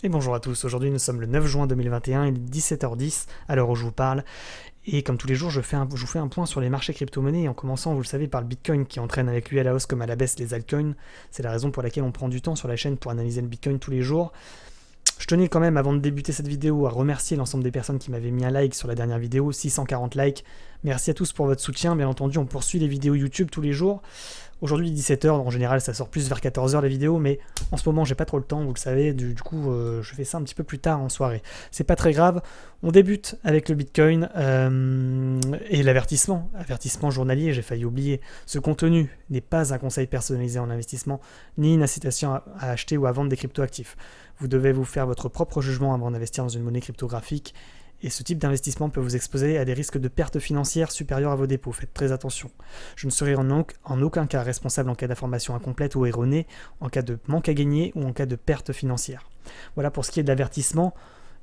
Et bonjour à tous, aujourd'hui nous sommes le 9 juin 2021, il est 17h10 à l'heure où je vous parle. Et comme tous les jours, je vous fais un point sur les marchés crypto-monnaies, en commençant, vous le savez, par le Bitcoin qui entraîne avec lui à la hausse comme à la baisse les altcoins. C'est la raison pour laquelle on prend du temps sur la chaîne pour analyser le Bitcoin tous les jours. Je tenais quand même, avant de débuter cette vidéo, à remercier l'ensemble des personnes qui m'avaient mis un like sur la dernière vidéo, 640 likes. Merci à tous pour votre soutien, bien entendu, on poursuit les vidéos YouTube tous les jours. Aujourd'hui 17h, en général ça sort plus vers 14h les vidéos, mais en ce moment j'ai pas trop le temps, vous le savez, du coup je fais ça un petit peu plus tard en soirée. C'est pas très grave, on débute avec le Bitcoin et l'avertissement. Avertissement journalier, j'ai failli oublier. Ce contenu n'est pas un conseil personnalisé en investissement, ni une incitation à acheter ou à vendre des cryptoactifs. Vous devez vous faire votre propre jugement avant d'investir dans une monnaie cryptographique. Et ce type d'investissement peut vous exposer à des risques de pertes financières supérieurs à vos dépôts. Faites très attention. Je ne serai en aucun cas responsable en cas d'information incomplète ou erronée, en cas de manque à gagner ou en cas de perte financière. Voilà pour ce qui est de l'avertissement.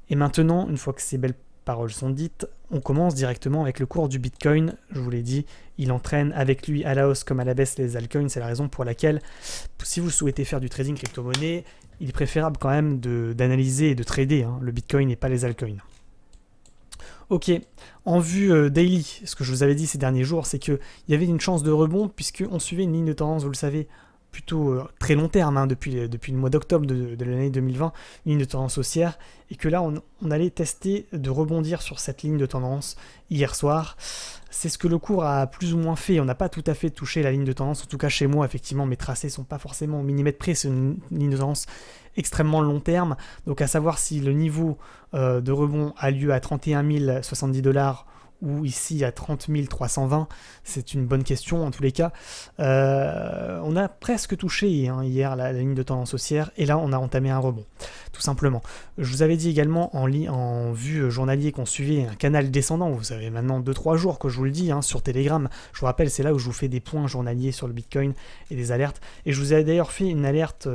Et maintenant, une fois que ces belles paroles sont dites, on commence directement avec le cours du Bitcoin. Je vous l'ai dit, il entraîne avec lui à la hausse comme à la baisse les altcoins. C'est la raison pour laquelle, si vous souhaitez faire du trading crypto-monnaie, il est préférable quand même d'analyser et de trader le Bitcoin et pas les altcoins. Ok, en vue daily, ce que je vous avais dit ces derniers jours, c'est qu'il y avait une chance de rebond puisqu'on suivait une ligne de tendance, vous le savez, plutôt très long terme, depuis le mois d'octobre de l'année 2020, une ligne de tendance haussière, et que là on allait tester de rebondir sur cette ligne de tendance hier soir. C'est ce que le cours a plus ou moins fait, on n'a pas tout à fait touché la ligne de tendance, en tout cas chez moi, effectivement, mes tracés sont pas forcément au millimètre près, c'est une ligne de tendance extrêmement long terme, donc à savoir si le niveau de rebond a lieu à 31 070$ ou ici à 30 320, c'est une bonne question en tous les cas. On a presque touché hier la ligne de tendance haussière et là on a entamé un rebond, tout simplement. Je vous avais dit également en vue journalier qu'on suivait un canal descendant, vous savez maintenant 2-3 jours que je vous le dis sur Telegram, je vous rappelle c'est là où je vous fais des points journaliers sur le Bitcoin et des alertes, et je vous ai d'ailleurs fait une alerte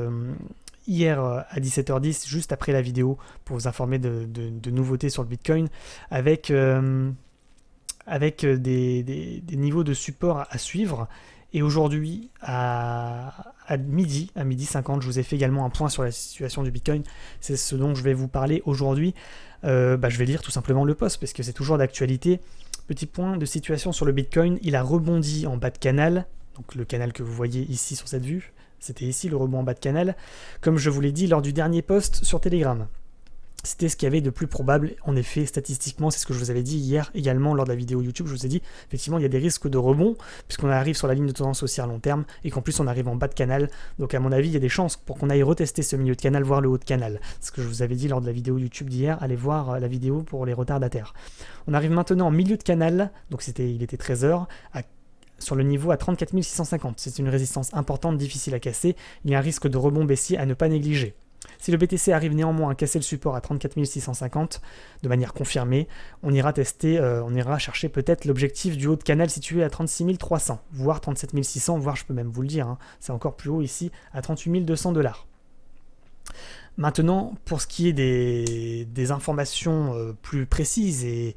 hier à 17h10, juste après la vidéo, pour vous informer de nouveautés sur le Bitcoin, avec des niveaux de support à suivre. Et aujourd'hui, à midi 50, je vous ai fait également un point sur la situation du Bitcoin. C'est ce dont je vais vous parler aujourd'hui. Je vais lire tout simplement le post, parce que c'est toujours d'actualité. Petit point de situation sur le Bitcoin, il a rebondi en bas de canal, donc le canal que vous voyez ici sur cette vue. C'était ici le rebond en bas de canal, comme je vous l'ai dit lors du dernier post sur Telegram. C'était ce qu'il y avait de plus probable, en effet, statistiquement, c'est ce que je vous avais dit hier également lors de la vidéo YouTube. Je vous ai dit, effectivement, il y a des risques de rebond, puisqu'on arrive sur la ligne de tendance haussière long terme, et qu'en plus on arrive en bas de canal. Donc à mon avis, il y a des chances pour qu'on aille retester ce milieu de canal, voire le haut de canal. C'est ce que je vous avais dit lors de la vidéo YouTube d'hier, allez voir la vidéo pour les retardataires. On arrive maintenant en milieu de canal, donc il était 13h, sur le niveau à 34 650. C'est une résistance importante, difficile à casser. Il y a un risque de rebond baissier à ne pas négliger. Si le BTC arrive néanmoins à casser le support à 34 650 de manière confirmée, on ira chercher peut-être l'objectif du haut de canal situé à 36 300, voire 37 600, voire je peux même vous le dire, c'est encore plus haut ici, à 38 200$. Maintenant, pour ce qui est des informations plus précises et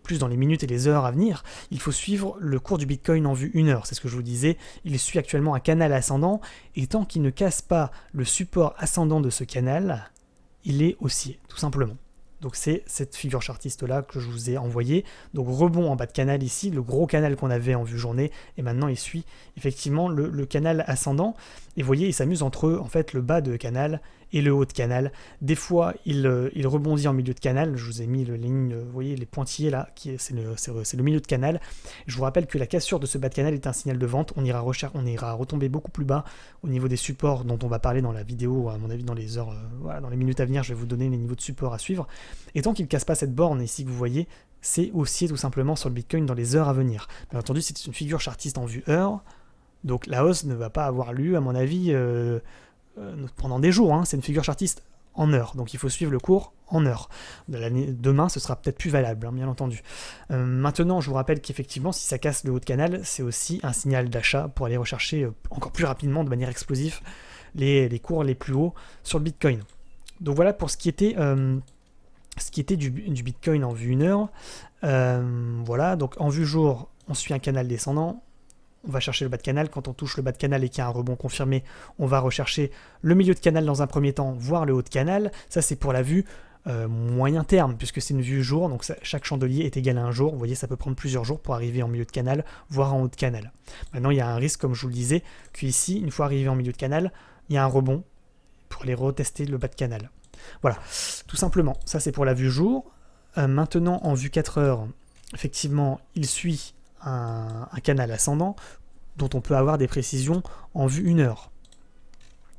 plus dans les minutes et les heures à venir, il faut suivre le cours du Bitcoin en vue 1 heure. C'est ce que je vous disais, il suit actuellement un canal ascendant, et tant qu'il ne casse pas le support ascendant de ce canal, il est haussier, tout simplement. Donc c'est cette figure chartiste là que je vous ai envoyée. Donc rebond en bas de canal ici, le gros canal qu'on avait en vue journée, et maintenant il suit effectivement le canal ascendant. Et vous voyez, il s'amuse entre en fait le bas de canal et le haut de canal. Des fois il rebondit en milieu de canal. Je vous ai mis les lignes, vous voyez les pointillés là, c'est le milieu de canal. Je vous rappelle que la cassure de ce bas de canal est un signal de vente. On ira retomber beaucoup plus bas au niveau des supports dont on va parler dans la vidéo, à mon avis dans les heures, dans les minutes à venir, je vais vous donner les niveaux de support à suivre. Et tant qu'il ne casse pas cette borne ici que vous voyez, c'est haussier tout simplement sur le Bitcoin dans les heures à venir. Bien entendu, c'est une figure chartiste en vue heure, donc la hausse ne va pas avoir lieu, à mon avis, pendant des jours. C'est une figure chartiste en heure, donc il faut suivre le cours en heure. Demain, ce sera peut-être plus valable, bien entendu. Maintenant, je vous rappelle qu'effectivement, si ça casse le haut de canal, c'est aussi un signal d'achat pour aller rechercher encore plus rapidement, de manière explosive, les cours les plus hauts sur le Bitcoin. Donc voilà pour ce qui était du Bitcoin en vue 1 heure. Voilà, donc en vue jour, on suit un canal descendant. on va chercher le bas de canal. Quand on touche le bas de canal et qu'il y a un rebond confirmé, on va rechercher le milieu de canal dans un premier temps, voire le haut de canal. Ça, c'est pour la vue moyen terme, puisque c'est une vue jour, donc chaque chandelier est égal à un jour. Vous voyez, ça peut prendre plusieurs jours pour arriver en milieu de canal, voire en haut de canal. Maintenant, il y a un risque, comme je vous le disais, qu'ici, une fois arrivé en milieu de canal, il y a un rebond pour aller retester le bas de canal. Voilà, tout simplement. Ça, c'est pour la vue jour. Maintenant, en vue 4 heures, effectivement, il suit un canal ascendant dont on peut avoir des précisions en vue 1 heure.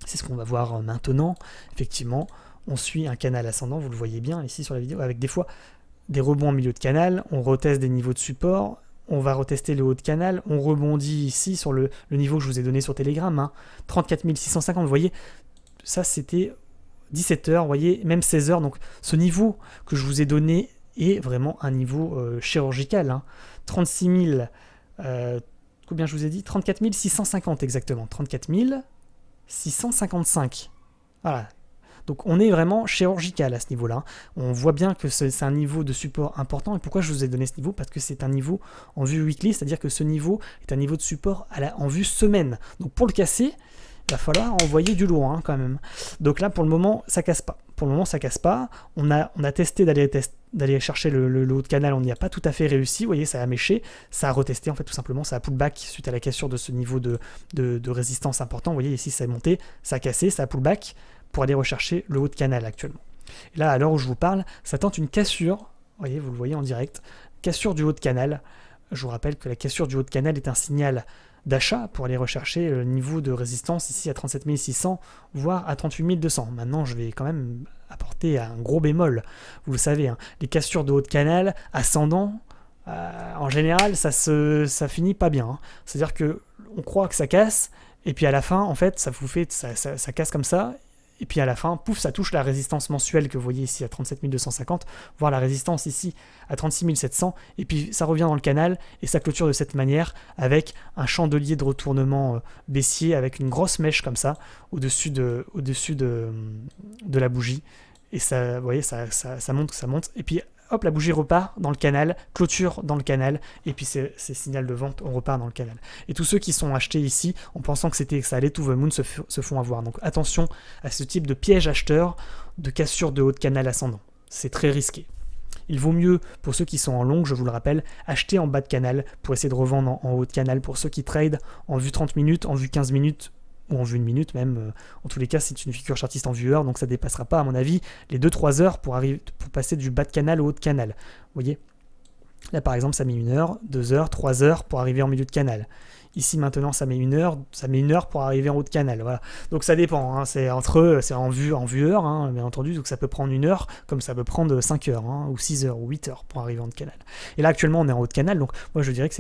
C'est ce qu'on va voir maintenant. Effectivement, on suit un canal ascendant, vous le voyez bien ici sur la vidéo, avec des fois des rebonds en milieu de canal, on reteste des niveaux de support, on va retester le haut de canal, on rebondit ici sur le niveau que je vous ai donné sur Telegram, hein, 34 650, vous voyez, ça c'était 17 heures, vous voyez, même 16 heures, donc ce niveau que je vous ai donné est vraiment un niveau chirurgical, hein, 36 000, combien je vous ai dit, 34 650 exactement, 34 655, voilà. Donc on est vraiment chirurgical à ce niveau-là. On voit bien que c'est un niveau de support important. Et pourquoi je vous ai donné ce niveau? Parce que c'est un niveau en vue weekly, c'est-à-dire que ce niveau est un niveau de support en vue semaine. Donc pour le casser, il va falloir envoyer du lourd hein, quand même. Donc là pour le moment ça casse pas. Pour le moment ça casse pas. On a testé d'aller chercher le haut de canal, on n'y a pas tout à fait réussi. Vous voyez, ça a méché, ça a retesté en fait tout simplement, ça a pullback suite à la cassure de ce niveau de résistance important. Vous voyez ici ça a monté, ça a cassé, ça a pullback pour aller rechercher le haut de canal actuellement. Et là, à l'heure où je vous parle, ça tente une cassure, vous le voyez en direct, cassure du haut de canal. Je vous rappelle que la cassure du haut de canal est un signal d'achat pour aller rechercher le niveau de résistance ici à 37 600, voire à 38 200. Maintenant, je vais quand même apporter un gros bémol. Vous le savez, hein, les cassures de haut de canal ascendant, en général, ça finit pas bien. Hein. C'est-à-dire que on croit que ça casse, et puis à la fin, en fait, ça casse comme ça. Et puis à la fin, pouf, ça touche la résistance mensuelle que vous voyez ici à 37 250, voire la résistance ici à 36 700, et puis ça revient dans le canal, et ça clôture de cette manière, avec un chandelier de retournement baissier, avec une grosse mèche comme ça, au-dessus de la bougie, et ça, vous voyez, ça monte, et puis hop, la bougie repart dans le canal, clôture dans le canal, et puis c'est signal de vente, on repart dans le canal. Et tous ceux qui sont achetés ici, en pensant que ça allait to the moon, se font avoir. Donc attention à ce type de piège acheteur, de cassure de haut de canal ascendant. C'est très risqué. Il vaut mieux, pour ceux qui sont en longue, je vous le rappelle, acheter en bas de canal pour essayer de revendre en haut de canal. Pour ceux qui trade en vue 30 minutes, en vue 15 minutes, ou en vue 1 minute même, en tous les cas c'est une figure chartiste en vue heure, donc ça ne dépassera pas à mon avis les 2-3 heures pour passer du bas de canal au haut de canal. Vous voyez, là par exemple ça met 1 heure, 2 heures, 3 heures pour arriver en milieu de canal. Ici maintenant ça met 1 heure pour arriver en haut de canal. Voilà. Donc ça dépend, hein. C'est en vue heure, hein, bien entendu, donc ça peut prendre 1 heure, comme ça peut prendre 5 heures, hein, ou 6 heures, ou 8 heures pour arriver en haut de canal. Et là actuellement on est en haut de canal, donc moi je dirais que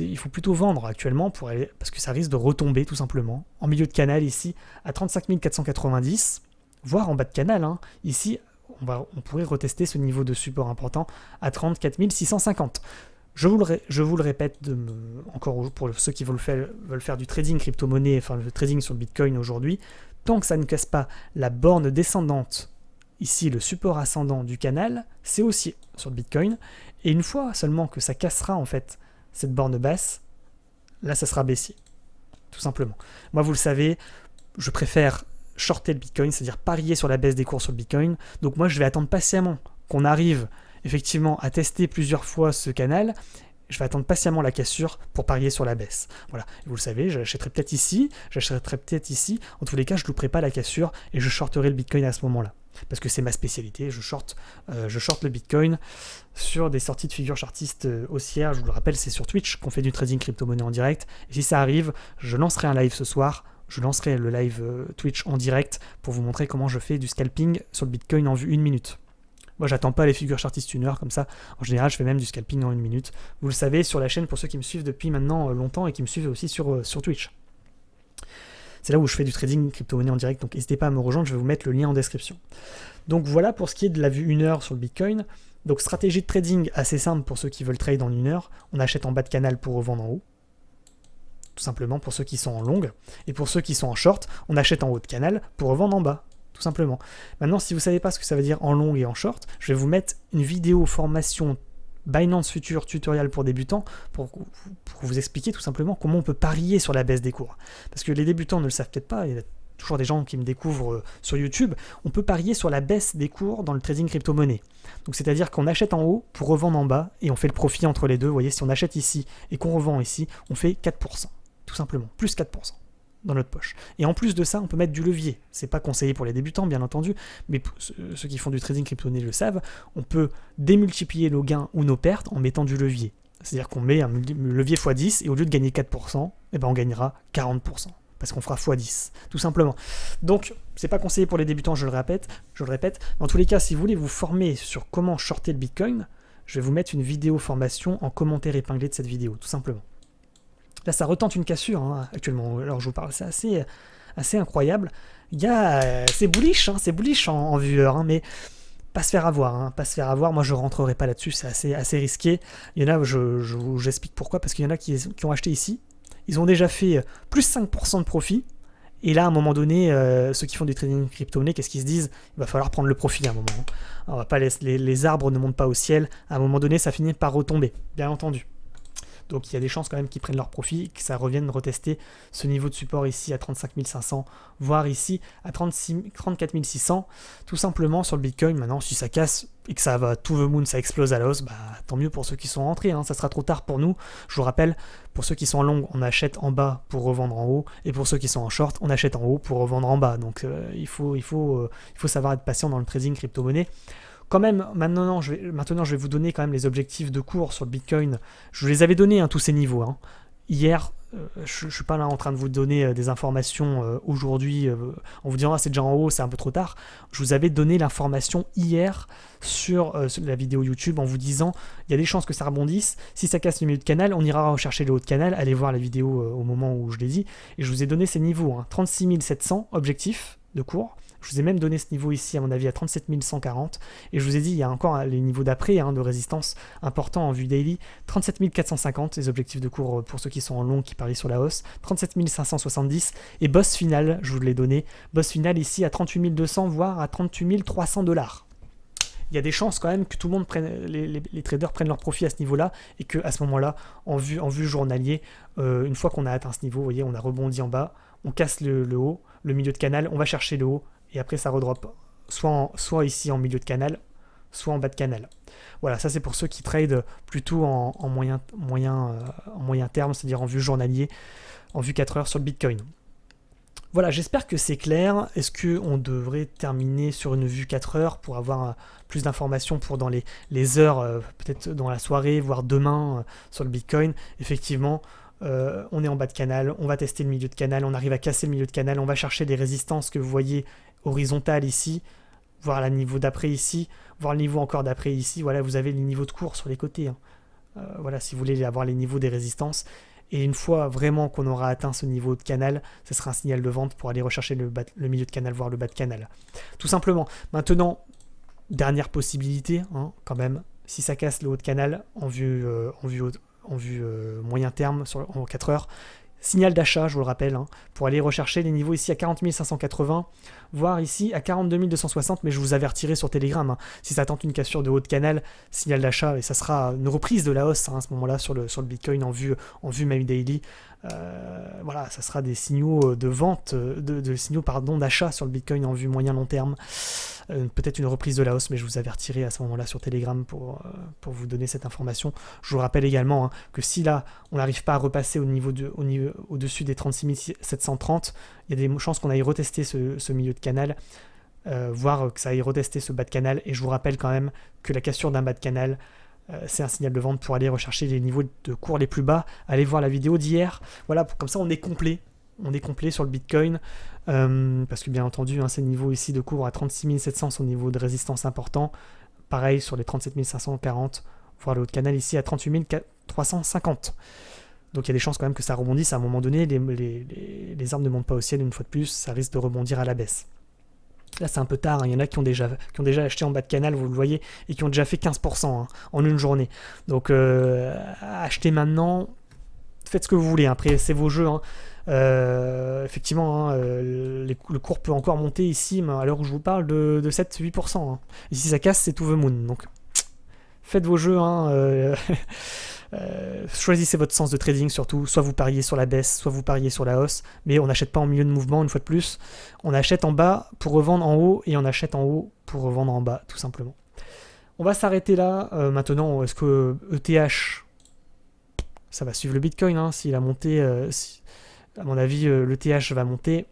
il faut plutôt vendre actuellement parce que ça risque de retomber tout simplement. En milieu de canal ici, à 35 490, voire en bas de canal, hein, ici on pourrait retester ce niveau de support important à 34 650. Je vous le répète encore pour ceux qui veulent faire du trading crypto-monnaie, enfin le trading sur le Bitcoin aujourd'hui, tant que ça ne casse pas la borne descendante, ici le support ascendant du canal, c'est haussier sur le Bitcoin, et une fois seulement que ça cassera en fait cette borne basse, là ça sera baissier, tout simplement. Moi vous le savez, je préfère shorter le Bitcoin, c'est-à-dire parier sur la baisse des cours sur le Bitcoin, donc moi je vais attendre patiemment qu'on arrive effectivement à tester plusieurs fois ce canal. Je vais attendre patiemment la cassure pour parier sur la baisse. Voilà, et vous le savez, j'achèterai peut-être ici, en tous les cas je ne louperai pas la cassure et je shorterai le Bitcoin à ce moment-là. Parce que c'est ma spécialité, je short le Bitcoin sur des sorties de figures chartistes haussières. Je vous le rappelle, c'est sur Twitch qu'on fait du trading crypto-monnaie en direct. Et si ça arrive, je lancerai un live ce soir. Je lancerai le live Twitch en direct pour vous montrer comment je fais du scalping sur le Bitcoin en vue 1 minute. Moi, j'attends pas les figures chartistes 1 heure comme ça. En général, je fais même du scalping en 1 minute. Vous le savez sur la chaîne pour ceux qui me suivent depuis maintenant longtemps et qui me suivent aussi sur Twitch. C'est là où je fais du trading crypto-monnaie en direct, donc n'hésitez pas à me rejoindre, je vais vous mettre le lien en description. Donc voilà pour ce qui est de la vue 1 heure sur le Bitcoin. Donc stratégie de trading assez simple pour ceux qui veulent trade en 1 heure. On achète en bas de canal pour revendre en haut. Tout simplement pour ceux qui sont en longue. Et pour ceux qui sont en short, on achète en haut de canal pour revendre en bas. Tout simplement. Maintenant, si vous ne savez pas ce que ça veut dire en long et en short, je vais vous mettre une vidéo formation Binance Future Tutorial pour débutants pour vous expliquer tout simplement comment on peut parier sur la baisse des cours. Parce que les débutants ne le savent peut-être pas, il y a toujours des gens qui me découvrent sur YouTube, on peut parier sur la baisse des cours dans le trading crypto-monnaie. Donc c'est-à-dire qu'on achète en haut pour revendre en bas et on fait le profit entre les deux. Vous voyez, si on achète ici et qu'on revend ici, on fait 4%, tout simplement, plus 4% dans notre poche. Et en plus de ça, on peut mettre du levier. C'est pas conseillé pour les débutants, bien entendu, mais ceux qui font du trading crypto-monnaie le savent, on peut démultiplier nos gains ou nos pertes en mettant du levier. C'est-à-dire qu'on met un levier x10 et au lieu de gagner 4%, eh ben on gagnera 40%. Parce qu'on fera x10, tout simplement. Donc, c'est pas conseillé pour les débutants, je le répète. Mais en tous les cas, si vous voulez vous former sur comment shorter le Bitcoin, je vais vous mettre une vidéo formation en commentaire épinglé de cette vidéo, tout simplement. Là, ça retente une cassure actuellement. Alors, je vous parle, c'est assez incroyable. C'est bullish, c'est bullish en viewer, mais pas se faire avoir, pas se faire avoir. Moi, je rentrerai pas là-dessus, c'est assez risqué. Il y en a, j'explique pourquoi, parce qu'il y en a qui ont acheté ici. Ils ont déjà fait plus 5% de profit. Et là, à un moment donné, ceux qui font du trading crypto-monnaie, qu'est-ce qu'ils se disent? Il va falloir prendre le profit à un moment. On va pas les arbres ne montent pas au ciel. À un moment donné, ça finit par retomber, bien entendu. Donc il y a des chances quand même qu'ils prennent leur profit, que ça revienne retester ce niveau de support ici à 35 500, voire ici à 34 600, tout simplement sur le Bitcoin. Maintenant, si ça casse et que ça va to the moon, ça explose à la hausse, tant mieux pour ceux qui sont rentrés, ça sera trop tard pour nous. Je vous rappelle, pour ceux qui sont en long, on achète en bas pour revendre en haut, et pour ceux qui sont en short, on achète en haut pour revendre en bas. Donc il faut savoir être patient dans le trading crypto-monnaie. Quand même, maintenant, je vais vous donner quand même les objectifs de cours sur le Bitcoin. Je vous les avais donnés, tous ces niveaux. Hier, je ne suis pas là en train de vous donner des informations aujourd'hui en vous disant c'est déjà en haut, c'est un peu trop tard. Je vous avais donné l'information hier sur la vidéo YouTube en vous disant il y a des chances que ça rebondisse. Si ça casse le milieu de canal, on ira rechercher le haut de canal. Allez voir la vidéo au moment où je l'ai dit. Et je vous ai donné ces niveaux. 36 700 objectifs de cours. Je vous ai même donné ce niveau ici, à mon avis, à 37 140. Et je vous ai dit, il y a encore les niveaux d'après de résistance importants en vue daily. 37 450, les objectifs de cours pour ceux qui sont en long, qui parient sur la hausse. 37 570. Et boss final, je vous l'ai donné. Boss final ici à 38 200, voire à 38 300 $. Il y a des chances quand même que tout le monde les traders prennent leur profit à ce niveau-là et qu'à ce moment-là, en vue journalier, une fois qu'on a atteint ce niveau, vous voyez, on a rebondi en bas, on casse le haut, le milieu de canal, on va chercher le haut, et après ça redrop soit ici en milieu de canal, soit en bas de canal. Voilà, ça c'est pour ceux qui tradent plutôt en moyen terme, c'est-à-dire en vue journalier, en vue 4 heures sur le Bitcoin. Voilà, j'espère que c'est clair. Est-ce qu'on devrait terminer sur une vue 4 heures pour avoir plus d'informations pour dans les heures, peut-être dans la soirée, voire demain sur le Bitcoin? Effectivement, on est en bas de canal, on va tester le milieu de canal, on arrive à casser le milieu de canal, on va chercher des résistances que vous voyez horizontales ici, voir le niveau d'après ici, voir le niveau encore d'après ici. Voilà, vous avez les niveaux de cours sur les côtés. Voilà, si vous voulez avoir les niveaux des résistances. Et une fois vraiment qu'on aura atteint ce niveau de canal, ce sera un signal de vente pour aller rechercher le milieu de canal, voire le bas de canal. Tout simplement. Maintenant, dernière possibilité, quand même, si ça casse le haut de canal en vue moyen terme en 4 heures, signal d'achat, je vous le rappelle, pour aller rechercher les niveaux ici à 40 580, voire ici à 42 260, mais je vous avertirai sur Telegram, si ça tente une cassure de haut de canal, signal d'achat, et ça sera une reprise de la hausse à ce moment-là sur le Bitcoin en vue My Daily. Voilà, ça sera des signaux de vente, d'achat sur le Bitcoin en vue moyen-long terme. Peut-être une reprise de la hausse, mais je vous avertirai à ce moment-là sur Telegram pour vous donner cette information. Je vous rappelle également que si là, on n'arrive pas à repasser au-dessus des 36 730, il y a des chances qu'on aille retester ce milieu de canal, voire que ça aille retester ce bas de canal. Et je vous rappelle quand même que la cassure d'un bas de canal, c'est un signal de vente pour aller rechercher les niveaux de cours les plus bas. Allez voir la vidéo d'hier. Voilà, comme ça on est complet. On est complet sur le Bitcoin, parce que bien entendu, ces niveaux ici de cours à 36 700 sont niveau de résistance important. Pareil sur les 37 540, voire le haut de canal ici à 38 350. Donc il y a des chances quand même que ça rebondisse à un moment donné. Les arbres ne montent pas au ciel une fois de plus, ça risque de rebondir à la baisse. Là c'est un peu tard, il y en a qui ont déjà acheté en bas de canal, vous le voyez, et qui ont déjà fait 15% en une journée. Donc achetez maintenant, faites ce que vous voulez, après c'est vos jeux. Effectivement, le cours peut encore monter ici, mais à l'heure où je vous parle de 7-8%. Et si ça casse, c'est to the moon. Donc faites vos jeux, hein, choisissez votre sens de trading surtout, soit vous pariez sur la baisse, soit vous pariez sur la hausse, mais on n'achète pas en milieu de mouvement une fois de plus, on achète en bas pour revendre en haut, et on achète en haut pour revendre en bas, tout simplement. On va s'arrêter là. Maintenant, est-ce que ETH, ça va suivre le Bitcoin, hein, s'il a monté, à mon avis, l'ETH va monter.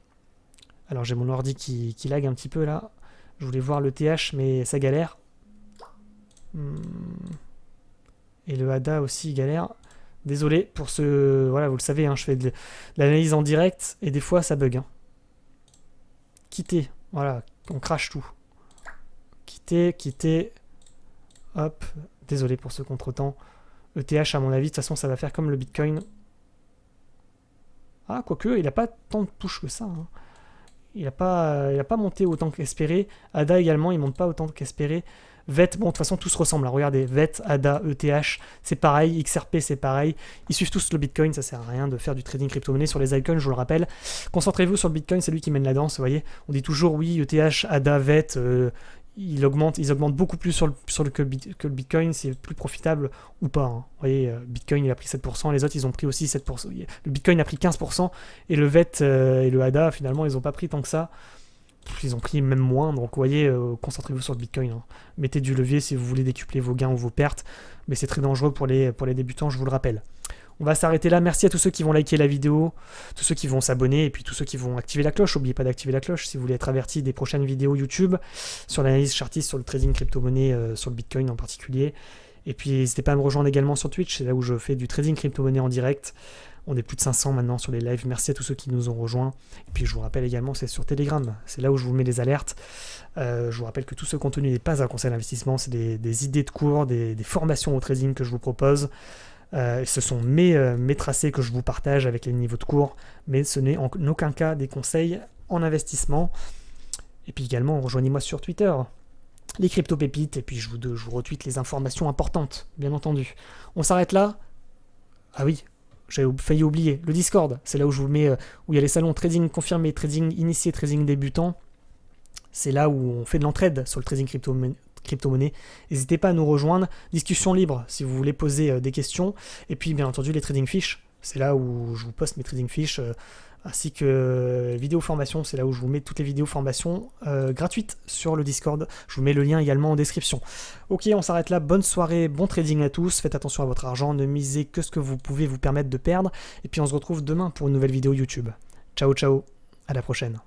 Alors j'ai mon ordi qui lag un petit peu là, je voulais voir l'ETH, mais ça galère. Et le ADA aussi galère. Désolé pour ce... Voilà, vous le savez, hein, je fais de l'analyse en direct et des fois ça bug. Hein. Quitter. Voilà, on crache tout. Quitter. Hop. Désolé pour ce contretemps. ETH, à mon avis, de toute façon, ça va faire comme le Bitcoin. Ah, quoique, il n'a pas tant de touches que ça. Hein. Il n'a pas monté autant qu'espéré. ADA également, il ne monte pas autant qu'espéré. VET, bon, de toute façon, tout se ressemble. Hein. Regardez, VET, ADA, ETH, c'est pareil. XRP, c'est pareil. Ils suivent tous le Bitcoin. Ça sert à rien de faire du trading crypto-monnaie sur les icons, je vous le rappelle. Concentrez-vous sur le Bitcoin, c'est lui qui mène la danse. Vous voyez, on dit toujours oui, ETH, ADA, VET, ils augmentent beaucoup plus que le Bitcoin, c'est plus profitable ou pas. Hein. Vous voyez, Bitcoin, il a pris 7%, les autres, ils ont pris aussi 7%. Le Bitcoin a pris 15%, et le VET et le ADA, finalement, ils n'ont pas pris tant que ça. Ils ont pris même moins, donc vous voyez, concentrez-vous sur le Bitcoin. Hein. Mettez du levier si vous voulez décupler vos gains ou vos pertes, mais c'est très dangereux pour les débutants, je vous le rappelle. On va s'arrêter là. Merci à tous ceux qui vont liker la vidéo, tous ceux qui vont s'abonner, et puis tous ceux qui vont activer la cloche. N'oubliez pas d'activer la cloche si vous voulez être averti des prochaines vidéos YouTube sur l'analyse chartiste, sur le trading crypto-monnaie, sur le Bitcoin en particulier. Et puis n'hésitez pas à me rejoindre également sur Twitch, c'est là où je fais du trading crypto-monnaie en direct. On est plus de 500 maintenant sur les lives. Merci à tous ceux qui nous ont rejoints. Et puis je vous rappelle également, c'est sur Telegram. C'est là où je vous mets les alertes. Je vous rappelle que tout ce contenu n'est pas un conseil d'investissement. C'est des idées de cours, des formations au trading que je vous propose. Ce sont mes tracés que je vous partage avec les niveaux de cours. Mais ce n'est en aucun cas des conseils en investissement. Et puis également, rejoignez-moi sur Twitter. Les crypto-pépites. Et puis je vous retweete les informations importantes, bien entendu. On s'arrête là. Ah oui. J'avais failli oublier, le Discord, c'est là où je vous mets, où il y a les salons trading confirmé, trading initié, trading débutant. C'est là où on fait de l'entraide sur le trading crypto-monnaie. N'hésitez pas à nous rejoindre. Discussion libre si vous voulez poser des questions. Et puis bien entendu les trading fiches, c'est là où je vous poste mes trading fiches, ainsi que vidéos formation, c'est là où je vous mets toutes les vidéos formation gratuites sur le Discord. Je vous mets le lien également en description. Ok, on s'arrête là. Bonne soirée, bon trading à tous. Faites attention à votre argent, ne misez que ce que vous pouvez vous permettre de perdre. Et puis on se retrouve demain pour une nouvelle vidéo YouTube. Ciao, ciao, à la prochaine.